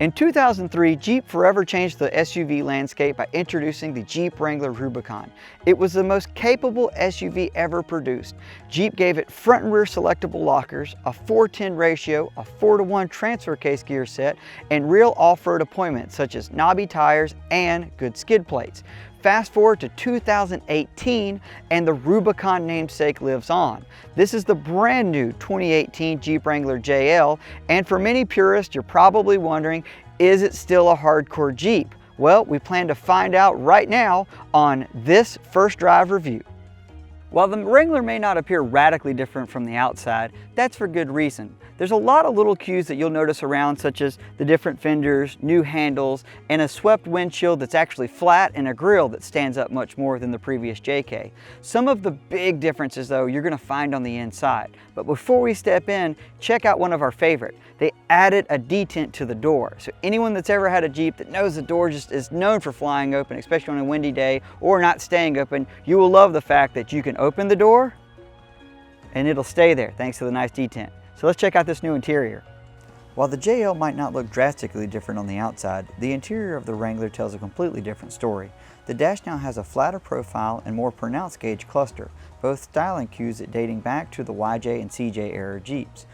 In 2003, Jeep forever changed the SUV landscape by introducing the Jeep Wrangler Rubicon. It was the most capable SUV ever produced. Jeep gave it front and rear selectable lockers, a 4:10 ratio, a 4:1 transfer case gear set, and real off-road appointments such as knobby tires and good skid plates. Fast forward to 2018 and the Rubicon namesake lives on. This is the brand new 2018 Jeep Wrangler JL, and for many purists you're probably wondering, is it still a hardcore Jeep? Well, we plan to find out right now on this first drive review. While the Wrangler may not appear radically different from the outside, that's for good reason. There's a lot of little cues that you'll notice around, such as the different fenders, new handles, and a swept windshield that's actually flat, and a grille that stands up much more than the previous JK. Some of the big differences though you're going to find on the inside. But before we step in, check out one of our favorite. They added a detent to the door. So anyone that's ever had a Jeep that knows the door just is known for flying open, especially on a windy day or not staying open, you will love the fact that you can open the door and it'll stay there thanks to the nice detent. So let's check out this new interior. While the JL might not look drastically different on the outside, the interior of the Wrangler tells a completely different story. The dash now has a flatter profile and more pronounced gauge cluster, both styling cues dating back to the YJ and CJ era Jeeps.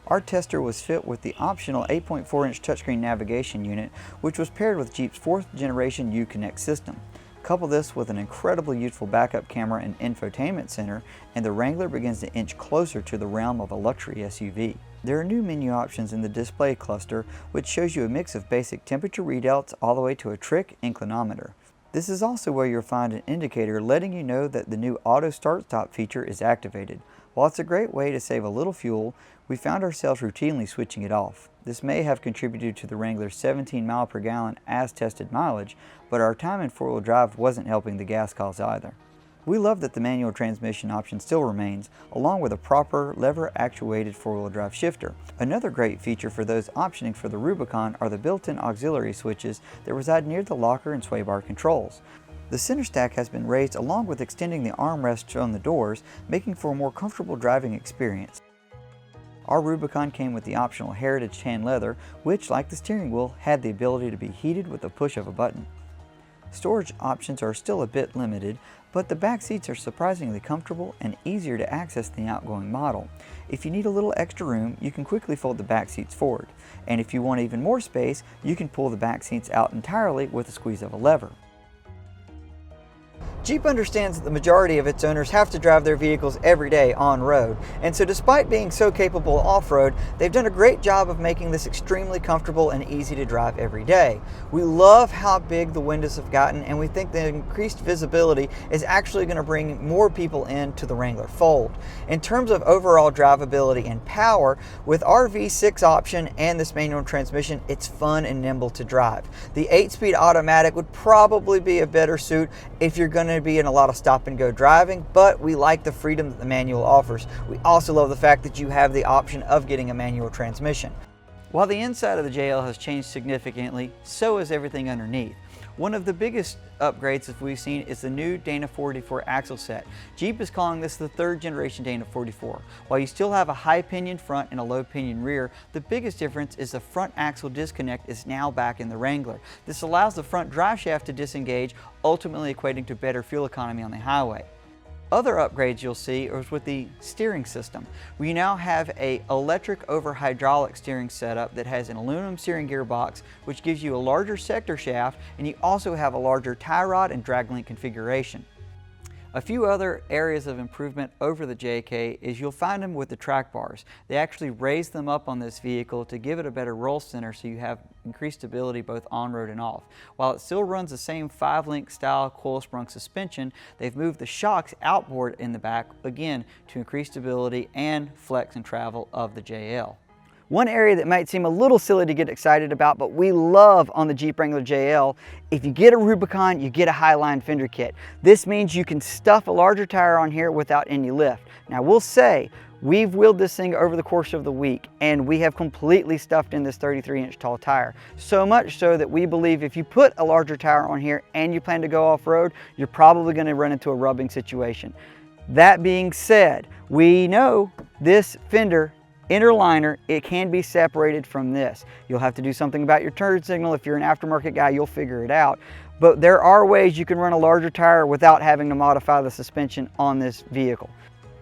Our tester was fit with the optional 8.4-inch touchscreen navigation unit, which was paired with Jeep's 4th generation Uconnect system. Couple this with an incredibly useful backup camera and infotainment center, and the Wrangler begins to inch closer to the realm of a luxury SUV. There are new menu options in the display cluster, which shows you a mix of basic temperature readouts all the way to a trick inclinometer. This is also where you'll find an indicator letting you know that the new auto start-stop feature is activated. While it's a great way to save a little fuel, we found ourselves routinely switching it off. This may have contributed to the Wrangler's 17 mile per gallon as tested mileage, but our time in four-wheel drive wasn't helping the gas costs either. We love that the manual transmission option still remains, along with a proper lever-actuated four-wheel drive shifter. Another great feature for those optioning for the Rubicon are the built-in auxiliary switches that reside near the locker and sway bar controls. The center stack has been raised along with extending the armrests on the doors, making for a more comfortable driving experience. Our Rubicon came with the optional heritage tan leather, which, like the steering wheel, had the ability to be heated with the push of a button. Storage options are still a bit limited, but the back seats are surprisingly comfortable and easier to access than the outgoing model. If you need a little extra room, you can quickly fold the back seats forward. And if you want even more space, you can pull the back seats out entirely with a squeeze of a lever. Jeep understands that the majority of its owners have to drive their vehicles every day on-road, and so despite being so capable off-road, they've done a great job of making this extremely comfortable and easy to drive every day. We love how big the windows have gotten, and we think the increased visibility is actually going to bring more people into the Wrangler fold. In terms of overall drivability and power, with our V6 option and this manual transmission, it's fun and nimble to drive. The 8-speed automatic would probably be a better suit if you're going to be in a lot of stop and go driving, but we like the freedom that the manual offers. We also love the fact that you have the option of getting a manual transmission. While the inside of the JL has changed significantly, so has everything underneath. One of the biggest upgrades that we've seen is the new Dana 44 axle set. Jeep is calling this the 3rd generation Dana 44. While you still have a high pinion front and a low pinion rear, the biggest difference is the front axle disconnect is now back in the Wrangler. This allows the front drive shaft to disengage, ultimately equating to better fuel economy on the highway. Other upgrades you'll see is with the steering system. We now have an electric over hydraulic steering setup that has an aluminum steering gearbox, which gives you a larger sector shaft, and you also have a larger tie rod and drag link configuration. A few other areas of improvement over the JK is you'll find them with the track bars. They actually raise them up on this vehicle to give it a better roll center so you have increased stability both on-road and off. While it still runs the same 5-link style coil sprung suspension, they've moved the shocks outboard in the back, again, to increase stability and flex and travel of the JL. One area that might seem a little silly to get excited about, but we love on the Jeep Wrangler JL, if you get a Rubicon, you get a Highline Fender Kit. This means you can stuff a larger tire on here without any lift. Now we'll say, we've wheeled this thing over the course of the week, and we have completely stuffed in this 33-inch tall tire. So much so that we believe if you put a larger tire on here and you plan to go off-road, you're probably going to run into a rubbing situation. That being said, we know this fender inner liner, it can be separated from this. You'll have to do something about your turn signal. If you're an aftermarket guy, you'll figure it out. But there are ways you can run a larger tire without having to modify the suspension on this vehicle.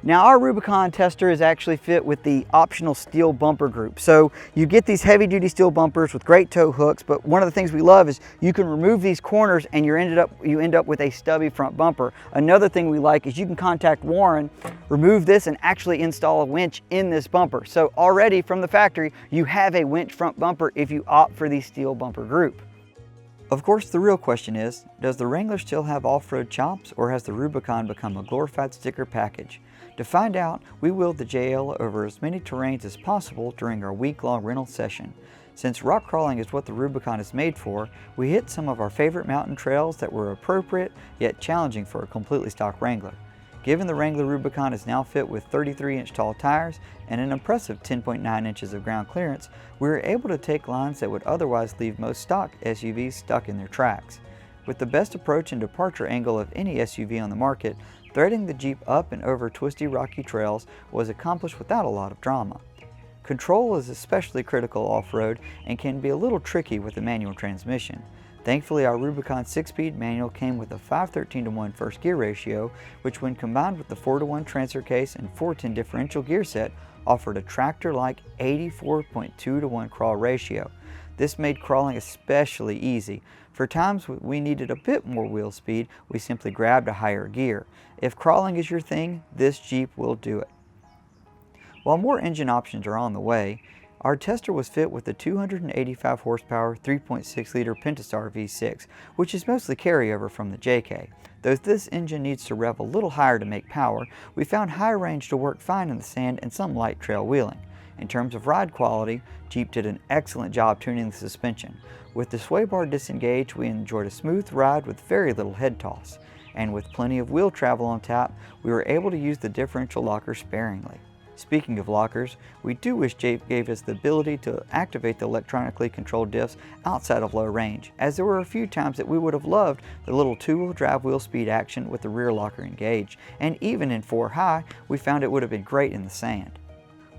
Now our Rubicon tester is actually fit with the optional steel bumper group. So you get these heavy duty steel bumpers with great tow hooks, but one of the things we love is you can remove these corners and you end up with a stubby front bumper. Another thing we like is you can contact Warren, remove this and actually install a winch in this bumper. So already from the factory, you have a winch front bumper if you opt for the steel bumper group. Of course, the real question is, does the Wrangler still have off-road chops, or has the Rubicon become a glorified sticker package? To find out, we wheeled the JL over as many terrains as possible during our week-long rental session. Since rock crawling is what the Rubicon is made for, we hit some of our favorite mountain trails that were appropriate yet challenging for a completely stock Wrangler. Given the Wrangler Rubicon is now fit with 33-inch tall tires and an impressive 10.9 inches of ground clearance, we were able to take lines that would otherwise leave most stock SUVs stuck in their tracks. With the best approach and departure angle of any SUV on the market, threading the Jeep up and over twisty, rocky trails was accomplished without a lot of drama. Control is especially critical off-road and can be a little tricky with a manual transmission. Thankfully, our Rubicon 6-speed manual came with a 5:13:1 first gear ratio, which when combined with the 4:1 transfer case and 4:10 differential gear set, offered a tractor-like 84.2:1 crawl ratio. This made crawling especially easy. For times we needed a bit more wheel speed, we simply grabbed a higher gear. If crawling is your thing, this Jeep will do it. While more engine options are on the way, our tester was fit with the 285 horsepower 3.6 liter Pentastar V6, which is mostly carryover from the JK. Though this engine needs to rev a little higher to make power, we found high range to work fine in the sand and some light trail wheeling. In terms of ride quality, Jeep did an excellent job tuning the suspension. With the sway bar disengaged, we enjoyed a smooth ride with very little head toss. And with plenty of wheel travel on tap, we were able to use the differential locker sparingly. Speaking of lockers, we do wish Jeep gave us the ability to activate the electronically controlled diffs outside of low range, as there were a few times that we would have loved the little two-wheel drive wheel speed action with the rear locker engaged, and even in 4 high, we found it would have been great in the sand.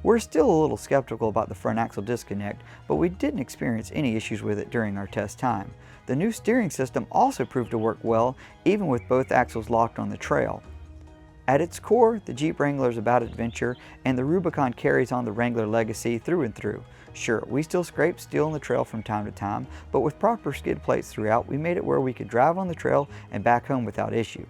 We're still a little skeptical about the front axle disconnect, but we didn't experience any issues with it during our test time. The new steering system also proved to work well, even with both axles locked on the trail. At its core, the Jeep Wrangler is about adventure, and the Rubicon carries on the Wrangler legacy through and through. Sure, we still scrape steel on the trail from time to time, but with proper skid plates throughout, we made it where we could drive on the trail and back home without issue.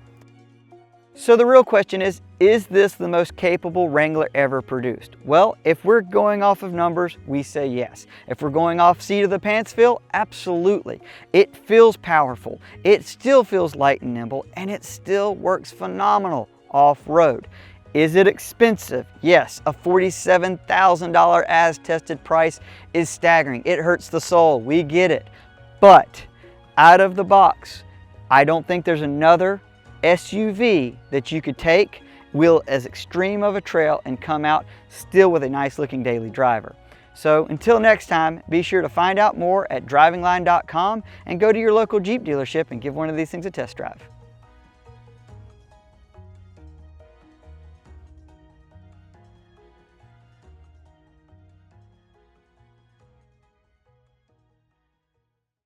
So the real question is this the most capable Wrangler ever produced? Well, if we're going off of numbers, we say yes. If we're going off seat of the pants feel, absolutely. It feels powerful, it still feels light and nimble, and it still works phenomenal off-road. Is it expensive? Yes, a $47,000 as tested price is staggering. It hurts the soul, we get it. But out of the box, I don't think there's another SUV that you could take, wheel as extreme of a trail, and come out still with a nice looking daily driver. So until next time, be sure to find out more at drivingline.com and go to your local Jeep dealership and give one of these things a test drive.